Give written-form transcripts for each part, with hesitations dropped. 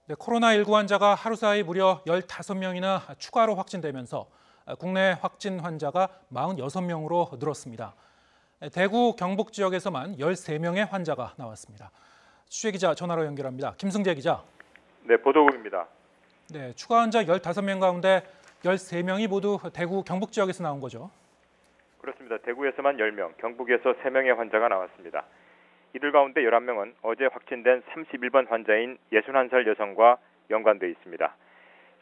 네, 코로나19 환자가 하루 사이 무려 15명이나 추가로 확진되면서 국내 확진 환자가 46명으로 늘었습니다. 대구, 경북 지역에서만 13명의 환자가 나왔습니다. 취재기자 전화로 연결합니다. 김승재 기자. 네, 보도국입니다. 네, 추가 환자 15명 가운데 13명이 모두 대구, 경북 지역에서 나온 거죠? 그렇습니다. 대구에서만 10명, 경북에서 3명의 환자가 나왔습니다. 이들 가운데 11명은 어제 확진된 31번 환자인 61살 여성과 연관돼 있습니다.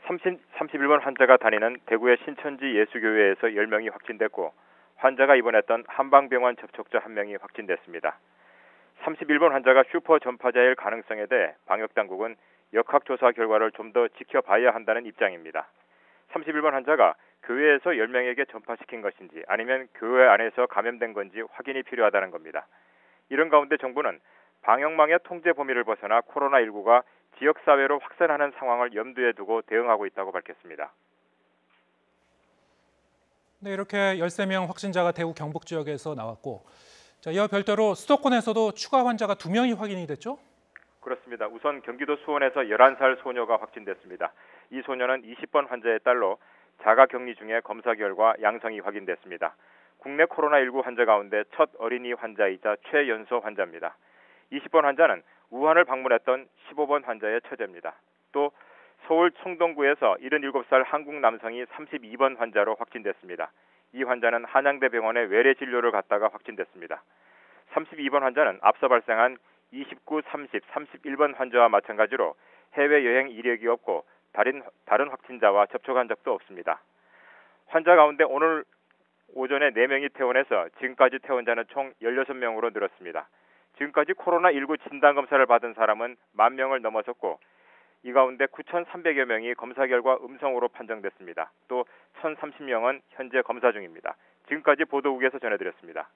31번 환자가 다니는 대구의 신천지 예수교회에서 10명이 확진됐고 환자가 입원했던 한방병원 접촉자 1명이 확진됐습니다. 31번 환자가 슈퍼 전파자일 가능성에 대해 방역당국은 역학조사 결과를 좀 더 지켜봐야 한다는 입장입니다. 31번 환자가 교회에서 10명에게 전파시킨 것인지 아니면 교회 안에서 감염된 건지 확인이 필요하다는 겁니다. 이런 가운데 정부는 방역망의 통제 범위를 벗어나 코로나19가 지역사회로 확산하는 상황을 염두에 두고 대응하고 있다고 밝혔습니다. 네, 이렇게 13명 확진자가 대구, 경북 지역에서 나왔고, 이와 별도로 수도권에서도 추가 환자가 2명이 확인이 됐죠? 그렇습니다. 우선 경기도 수원에서 11살 소녀가 확진됐습니다. 이 소녀는 20번 환자의 딸로 자가격리 중에 검사 결과 양성이 확인됐습니다. 국내 코로나19 환자 가운데 첫 어린이 환자이자 최연소 환자입니다. 20번 환자는 우한을 방문했던 15번 환자의 처제입니다. 또 서울 청동구에서 77살 한국 남성이 32번 환자로 확진됐습니다. 이 환자는 한양대 병원에 외래 진료를 받다가 확진됐습니다. 32번 환자는 앞서 발생한 29, 30, 31번 환자와 마찬가지로 해외여행 이력이 없고 다른 확진자와 접촉한 적도 없습니다. 환자 가운데 오늘 오전에 4명이 퇴원해서 지금까지 퇴원자는 총 16명으로 늘었습니다. 지금까지 코로나19 진단검사를 받은 사람은 10,000명을 넘어섰고 이 가운데 9,300여 명이 검사 결과 음성으로 판정됐습니다. 또 1,030명은 현재 검사 중입니다. 지금까지 보도국에서 전해드렸습니다.